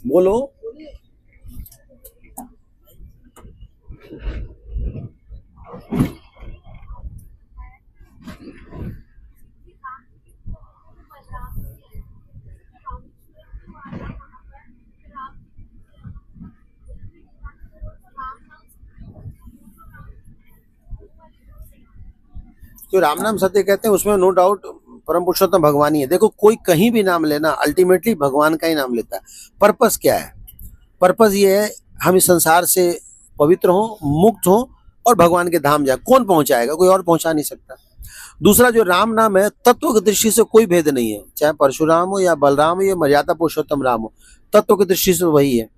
बोलो। जो राम नाम सत्य कहते हैं उसमें नो डाउट परम पुरुषोत्तम भगवान ही है। देखो कोई कहीं भी नाम लेना अल्टीमेटली भगवान का ही नाम लेता है। पर्पस क्या है? पर्पस ये है हम इस संसार से पवित्र हों, मुक्त हों और भगवान के धाम जाए। कौन पहुंचाएगा? कोई और पहुंचा नहीं सकता। दूसरा जो राम नाम है, तत्व की दृष्टि से कोई भेद नहीं है, चाहे परशुराम हो या बलराम हो या मर्यादा पुरुषोत्तम राम हो, तत्व की दृष्टि से वही है,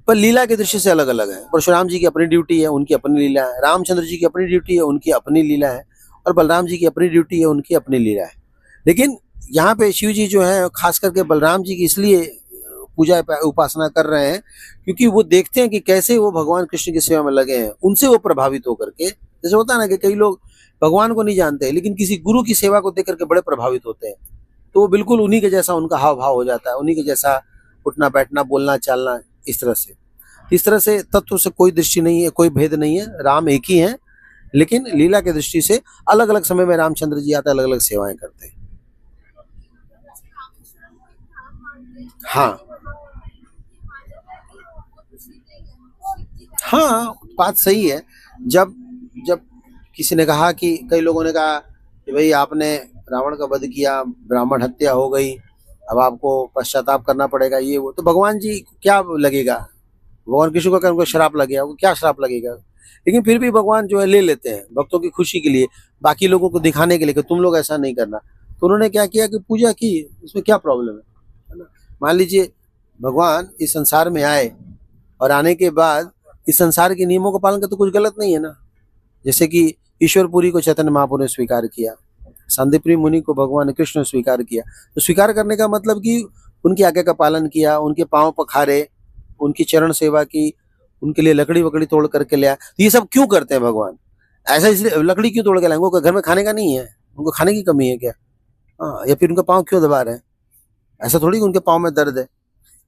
पर लीला की दृष्टि से अलग अलग है। परशुराम जी की अपनी ड्यूटी है, उनकी अपनी लीला है। रामचंद्र जी की अपनी ड्यूटी है, उनकी अपनी लीला है। और बलराम जी की अपनी ड्यूटी है, उनकी अपनी लीला है। लेकिन यहाँ पे शिव जी जो है खास करके बलराम जी की इसलिए पूजा उपासना कर रहे हैं क्योंकि वो देखते हैं कि कैसे वो भगवान कृष्ण की सेवा में लगे हैं। उनसे वो प्रभावित होकर के, जैसे होता है ना कि कई लोग भगवान को नहीं जानते लेकिन किसी गुरु की सेवा को देख करके बड़े प्रभावित होते हैं, तो वो बिल्कुल उन्हीं के जैसा उनका हाव भाव हो जाता है, उन्हीं के जैसा उठना बैठना बोलना चालना। इस तरह से तत्व से कोई दृष्टि नहीं है, कोई भेद नहीं है। राम एक ही है, लेकिन लीला की दृष्टि से अलग अलग समय में रामचंद्र जी आते, अलग अलग सेवाएं करते हैं। हाँ हाँ, बात सही है। जब जब किसी ने कहा कि, कई लोगों ने कहा कि भाई आपने रावण का वध किया, ब्राह्मण हत्या हो गई, अब आपको पश्चाताप करना पड़ेगा, ये वो, तो भगवान जी क्या लगेगा? भगवान कृष्ण को उनको श्राप लग गया, क्या श्राप लगेगा? लेकिन फिर भी भगवान जो है ले लेते हैं भक्तों की खुशी के लिए, बाकी लोगों को दिखाने के लिए कि तुम लोग ऐसा नहीं करना। तो उन्होंने क्या किया कि पूजा की, उसमें क्या प्रॉब्लम है ना? मान लीजिए भगवान इस संसार में आए और आने के बाद इस संसार के नियमों का पालन करते, तो कुछ गलत नहीं है ना। जैसे कि ईश्वरपुरी को चैतन्य महाप्रभु ने स्वीकार किया, सांदीपनी मुनि को भगवान कृष्ण ने स्वीकार किया। तो स्वीकार करने का मतलब कि उनकी आज्ञा का पालन किया, उनके पांव पखारे, उनकी चरण सेवा की, उनके लिए लकड़ी वकड़ी तोड़ करके ले आया। तो ये सब क्यों करते हैं भगवान? ऐसा इसलिए लकड़ी क्यों तोड़ के लाएंगे? उनको घर में खाने का नहीं है? उनको खाने की कमी है क्या? हाँ, या फिर उनका पाँव क्यों दबा रहे हैं? ऐसा थोड़ी कि उनके पाँव में दर्द है,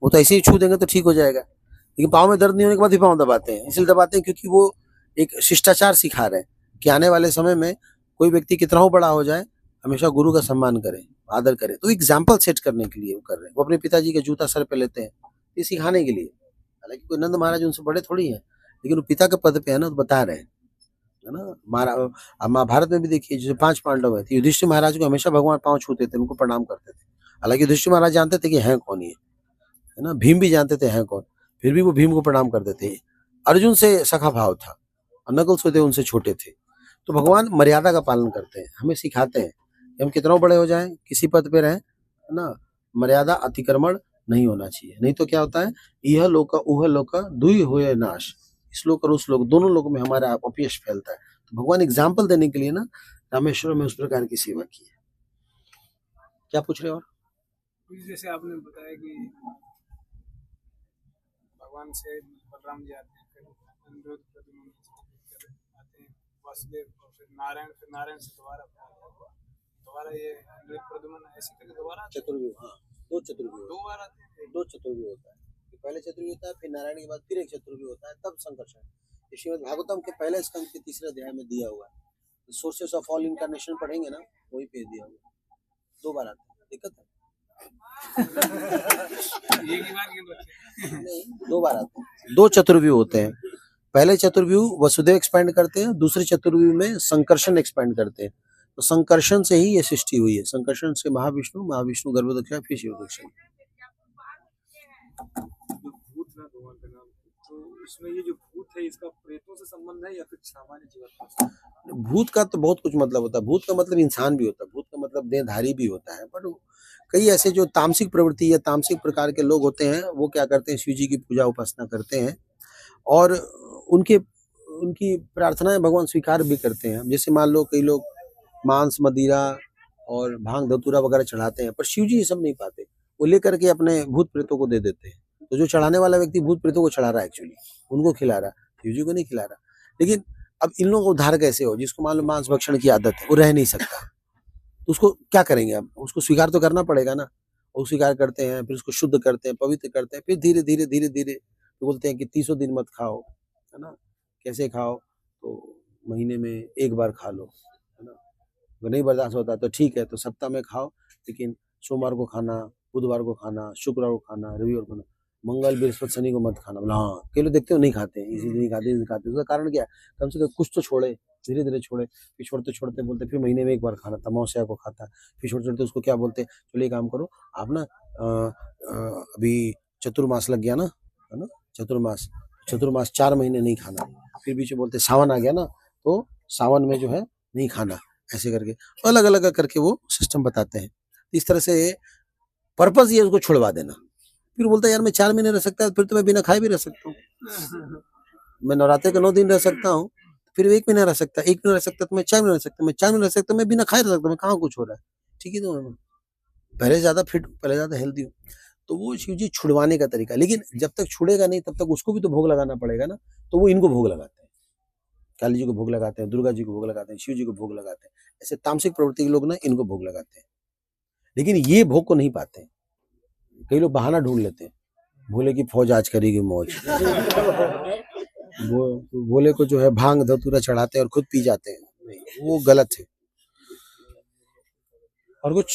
वो तो ऐसे ही छू देंगे तो ठीक हो जाएगा। लेकिन पाँव में दर्द नहीं होने के बाद भी पाँव दबाते हैं। इसलिए दबाते हैं क्योंकि वो एक शिष्टाचार सिखा रहे हैं कि आने वाले समय में कोई व्यक्ति कितना हो बड़ा हो जाए, हमेशा गुरु का सम्मान करे, आदर करे। तो एग्जाम्पल सेट करने के लिए वो कर रहे हैं। वो अपने पिताजी का जूता सर पे लेते हैं, ये सिखाने के लिए। हालांकि कोई नंद महाराज उनसे बड़े थोड़ी हैं, लेकिन वो पिता के पद पे है ना, तो बता रहे हैं, है ना। महाभारत में भी देखिए, जो 5 पांडव है, तो युधिष्ठिर महाराज को हमेशा भगवान पाँव छूते थे, उनको प्रणाम करते थे। हालांकि युधिष्ठिर महाराज जानते थे कि हैं कौन ये, है ना। भीम भी जानते थे हैं कौन, फिर भी वो भीम को प्रणाम करते थे। अर्जुन से सखा भाव था और नकुल सहदेव उनसे छोटे थे। तो भगवान मर्यादा का पालन करते हैं, हमें सिखाते हैं कि हम कितना बड़े हो जाएं, किसी पद पे रहें, है ना, मर्यादा अतिक्रमण नहीं होना चाहिए। नहीं तो क्या होता है, यह लोक उह लोक दुई हुए नाश, इस लोक और उस लोक, दोनों लोक में हमारा अपयश फैलता है। तो भगवान एग्जाम्पल देने के लिए ना रामेश्वर में उस प्रकार की सेवा की है। क्या पूछ रहे हो? और जैसे आपने बताया कि भगवान से बलराम जी आते हैं, फिर अनिरुद्ध प्रद्युम्न आते हैं, वासुदेव, और फिर नारायण से दोबारा ये अनिरुद्ध प्रद्युम्न ऐसे करके दोबारा चतुर्व्यूह, हाँ, दो चतुर्व्यूह, दो बार आते हैं। दो चतुर्व्यूह होता है। पहले चतुर्व्यूह होता है, फिर नारायण के बाद फिर एक चतुर्व्यूह होता है, तब संकर्षण। श्रीमद् भागवतम के पहले स्कंद के 3रे अध्याय में दिया हुआ है। सोर्सेस ऑफ ऑल इनकारनेशन पढ़ेंगे ना, वही पे दिया हुआ। 2 बार आता है, दिक्कत है? नहीं, 2 बार आते हैं। 2 चतुर्व्यूह होते हैं। पहले चतुर्व्यूह वसुदेव एक्सपेंड करते हैं, दूसरे चतुर्व्यूह में संकर्षण एक्सपेंड करते हैं। तो संकर्षण से ही ये सृष्टि हुई है। संकर्षण से महाविष्णु गर्भदक्षा, फिर शिव दक्षा। भूत ना भगवान का नाम, तो इसमें ये जो भूत है इसका प्रेतों से संबंध है या फिर सामान्य जीवन? भूत का तो बहुत कुछ मतलब होता है। भूत का मतलब इंसान भी होता है, भूत का मतलब देहधारी भी होता है। पर कई ऐसे जो तामसिक प्रवृत्ति या तामसिक प्रकार के लोग होते हैं, वो क्या करते हैं, शिव जी की पूजा उपासना करते हैं और उनकी प्रार्थनाएं भगवान स्वीकार भी करते हैं। जैसे मान लो कई लोग मांस, मदिरा और भांग धतूरा वगैरह चढ़ाते हैं, पर शिव जी ये सब नहीं पाते, वो लेकर के अपने भूत प्रेतों को दे देते हैं। तो जो चढ़ाने वाला व्यक्ति भूत प्रेतों को चढ़ा रहा है, एक्चुअली उनको खिला रहा है, शिव जी को नहीं खिला रहा। लेकिन अब इन लोगों का उद्धार कैसे हो? जिसको मान लो मांस भक्षण की आदत है, वो रह नहीं सकता, तो उसको क्या करेंगे अब, उसको स्वीकार तो करना पड़ेगा ना। वो स्वीकार करते हैं, फिर उसको शुद्ध करते हैं, पवित्र करते हैं, फिर धीरे धीरे धीरे धीरे बोलते हैं कि 30 दिन मत खाओ, है ना। कैसे खाओ, तो महीने में एक बार खा लो, है ना। अगर नहीं बर्दाश्त होता तो ठीक है, तो सप्ताह में खाओ, लेकिन सोमवार को खाना, बुधवार को खाना, शुक्रवार को खाना, रविवार को खाना, मंगल बृहस्पति शनि को मत खाना। बोला हाँ, कई लोग देखते हो नहीं खाते हैं, इसी दिन नहीं खाते, इसी दिन खाते, उसका कारण क्या है, कम से कम कुछ तो छोड़े, धीरे धीरे छोड़े। फिर छोड़ते छोड़ते बोलते फिर महीने में एक बार खाना, तमाशा को खाता। फिर छोड़ते छोड़ते उसको क्या बोलते, चलिए काम करो आप ना, अभी चतुर्मास लग गया ना, है ना, चतुर्मास, चतुर्मास 4 महीने नहीं खाना। फिर बीच में बोलते सावन आ गया ना, तो सावन में जो है नहीं खाना, ऐसे करके अलग अलग करके वो सिस्टम बताते हैं। इस तरह से पर्पस ये उसको छुड़वा देना। फिर बोलता है यार मैं 4 महीने रह सकता है, फिर तो मैं बिना खाए भी रह सकता हूँ। मैं नवरात्रि के 9 दिन रह सकता हूँ, फिर 1 महीना रह सकता है, 1 महीना रह सकता तो मैं 4 महीने रह सकता, मैं 4 महीने रह सकता, मैं बिना खाए रह सकता, मैं कहाँ कुछ हो रहा है। ठीक है, तो पहले ज्यादा फिट, पहले ज्यादा हेल्दी हूँ। तो वो शिव जी छुड़वाने का तरीका, लेकिन जब तक छुड़ेगा नहीं तब तक उसको भी तो भोग लगाना पड़ेगा ना। तो वो इनको भोग लगाते हैं, काली जी को भोग लगाते हैं, दुर्गा जी को भोग लगाते हैं, शिव जी को भोग लगाते हैं। ऐसे तामसिक प्रवृत्ति के लोग ना इनको भोग लगाते हैं, लेकिन ये भोग को नहीं पाते हैं। कई लोग बहाना ढूंढ लेते हैं, भोले की फौज आज करेगी मौज। वो भोले को जो है भांग धतूरा चढ़ाते हैं और खुद पी जाते हैं, नहीं, वो गलत है। और कुछ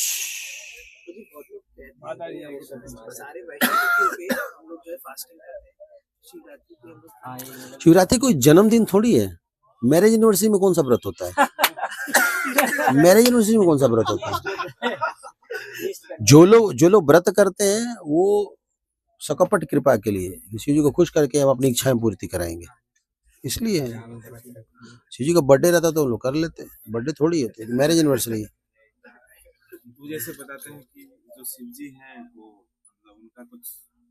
सारे वैष्णव पे हम लोग जो है फास्टिंग करते हैं। शिवरात्रि पे हम लोग, शिवरात्रि कोई जन्मदिन थोड़ी है। मैरिज एनिवर्सरी में कौन सा व्रत होता है? मैरिज एनिवर्सरी में कौन सा व्रत होता है? जो लोग व्रत करते हैं वो सकपट कृपा के लिए, शिव जी को खुश करके हम अपनी इच्छाएं पूर्ति कराएंगे, इसलिए शिव जी का बर्थडे रहता तो हम लोग कर लेते हैं। बर्थडे थोड़ी होती है, मैरिज एनिवर्सरी है। तो जैसे बताते हैं कि जो शिव जी हैं वो मतलब उनका कुछ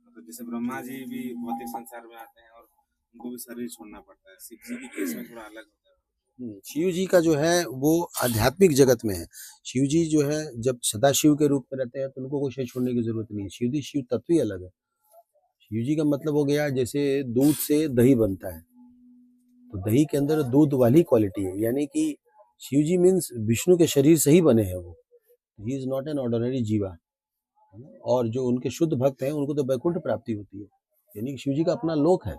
मतलब जैसे ब्रह्मा जी भी भौतिक संसार में आते हैं और उनको भी शरीर छोड़ना पड़ता है, शिव जी की केस में थोड़ा अलग होता है। शिव जी का जो है वो आध्यात्मिक जगत में है। शिव जी जो है जब सदाशिव के रूप में रहते हैं तो उनको कोई शरीर छोड़ने की जरूरत नहीं है। शिव तत्व ही अलग है। शिव जी का मतलब हो गया जैसे दूध से दही बनता है, तो दही के अंदर दूध वाली क्वालिटी है, यानी कि शिव जी मीन्स विष्णु के शरीर से ही बने हैं वो। He is not an ordinary जीवा। और जो उनके शुद्ध भक्त हैं उनको तो वैकुंठ प्राप्ति होती है, यानी कि शिव जी का अपना लोक है।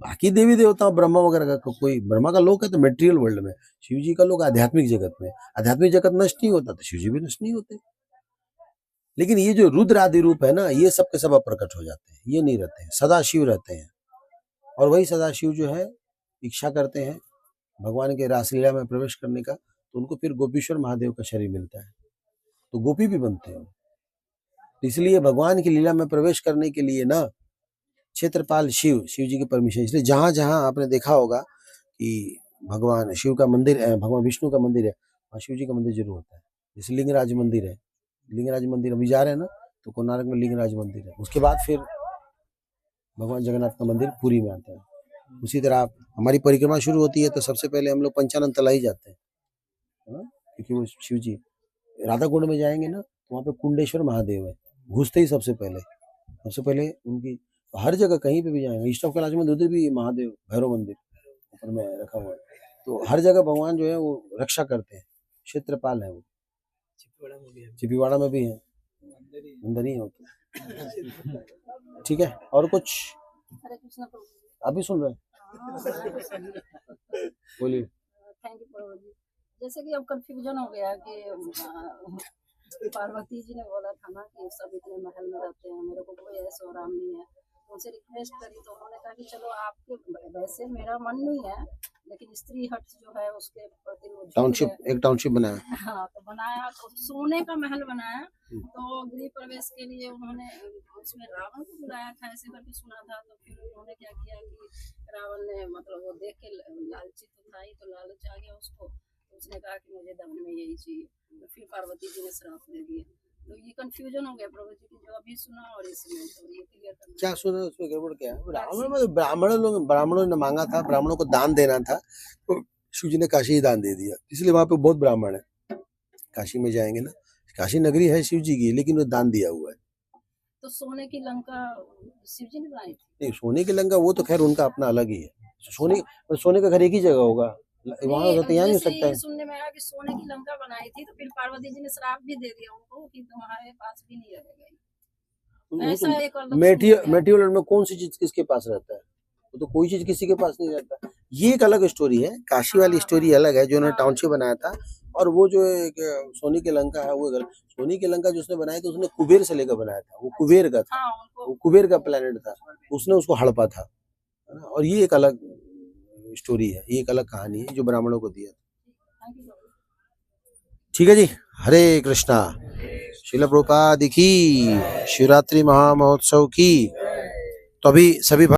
बाकी देवी देवता ब्रह्मा वगैरह का कोई, ब्रह्मा का लोक है तो मेटेरियल वर्ल्ड में, शिव जी का लोक आध्यात्मिक जगत में। आध्यात्मिक जगत नष्ट नहीं होता तो शिव जी भी नष्ट नहीं होते। लेकिन ये जो रुद्र आदि रूप है ना, ये सब के सब प्रकट हो जाते हैं, ये नहीं रहते हैं, सदा शिव रहते हैं। और वही सदा शिव जो है इच्छा करते हैं भगवान के रासलीला में प्रवेश करने का, तो उनको फिर गोपीश्वर महादेव का शरीर मिलता है, तो गोपी भी बनते हैं। इसलिए भगवान की लीला में प्रवेश करने के लिए ना क्षेत्रपाल शिव जी की परमिशन, इसलिए जहां जहां आपने देखा होगा कि भगवान शिव का मंदिर है, भगवान विष्णु का मंदिर है, वहाँ शिव जी का मंदिर जरूर होता है। जैसे लिंगराज मंदिर है, लिंगराज मंदिर अभी जा रहे हैं ना, तो कोणार्क में लिंगराज मंदिर है। उसके बाद फिर भगवान जगन्नाथ का मंदिर पुरी में आता है। उसी तरह आप हमारी परिक्रमा शुरू होती है तो सबसे पहले हम लोग पंचानन तलाई जाते हैं, क्योंकि वो शिव जी राधा कुंड में जाएंगे ना, तो वहाँ पे कुंडेश्वर महादेव है, घुसते ही सबसे पहले उनकी हर जगह कहीं पे भी जाएंगे, ईस्ट ऑफ कैलाश में उधर भी महादेव भैरव मंदिर ऊपर में रखा हुआ है, तो हर जगह भगवान जो है वो रक्षा करते हैं, क्षेत्रपाल है वो। चिपीवाड़ा में भी है, अंदर ही होते हैं। ठीक है, और कुछ आप भी सुन रहे हैं? बोलिए। थैंक यू प्रभु जी। जैसे कि अब कंफ्यूजन हो गया कि पार्वती जी ने बोला था ना कि सब इतने महल में रहते हैं, मेरे को कोई ऐसा आराम नहीं है, तो उनसे रिक्वेस्ट करी तो उन्होंने कहा कि चलो आपके, वैसे मेरा मन नहीं है लेकिन स्त्री हट जो है उसके प्रति एक टाउनशिप बनाया। हाँ, तो बनाया, तो सोने का महल बनाया, तो गृह प्रवेश के लिए उन्होंने उसमें रावण को बुलाया था ऐसे करके सुना था। तो फिर उन्होंने क्या किया कि रावण ने मतलब वो देख के लालची तो था ही, तो लालच आ गया उसको, तो उसने कहा कि मुझे दमन में यही चाहिए, तो फिर पार्वती जी ने श्राप दे दिए। तो ये कंफ्यूजन हो गया प्रभु जी की, जो अभी सुना और इसमें, तो ये क्लियर करना। क्या सुना उसमें गड़बड़ क्या है? ब्राह्मणों ने मांगा था, ब्राह्मणों को दान देना था, तो शिव जी ने काशी ही दान दे दिया, इसलिए वहां पे बहुत ब्राह्मण है। काशी में जाएंगे ना, काशी नगरी है शिव जी की, लेकिन वो दान दिया हुआ है। तो सोने की लंका शिव जी ने बनाई थी? नहीं, सोने की लंका वो तो खैर उनका अपना अलग ही है। सोने का घर एक ही जगह होगा, वहाँ तो यहाँ नहीं हो जैसे सकता है। ये सुनने में आया कि सोने की लंका बनाई थी, तो फिर पार्वती जी ने श्राप भी दे दिया उनको कि तुम्हारे पास भी नहीं रहेगा। ऐसा एक अलग सुनने में आया। मेटीरियल में कौन सी चीज किसके पास रहता है? वो तो कोई चीज किसी के पास नहीं रहता। ये एक अलग स्टोरी है, काशी वाली स्टोरी अलग है जो उन्होंने टाउनशिप बनाया था, और वो जो एक सोनी की लंका है वो गलत। सोनी की लंका जो उसने बनाई थी उसने कुबेर से लेकर बनाया था, वो कुबेर का था, हाँ, उनको वो कुबेर का प्लेनेट था, उसने उसको हड़पा था, है ना? और ये एक अलग स्टोरी है, ये एक अलग कहानी है जो ब्राह्मणों को दिया था। ठीक है जी, हरे कृष्णा। श्रील प्रभुपाद की शिवरात्रि महामहोत्सव की। तो अभी सभी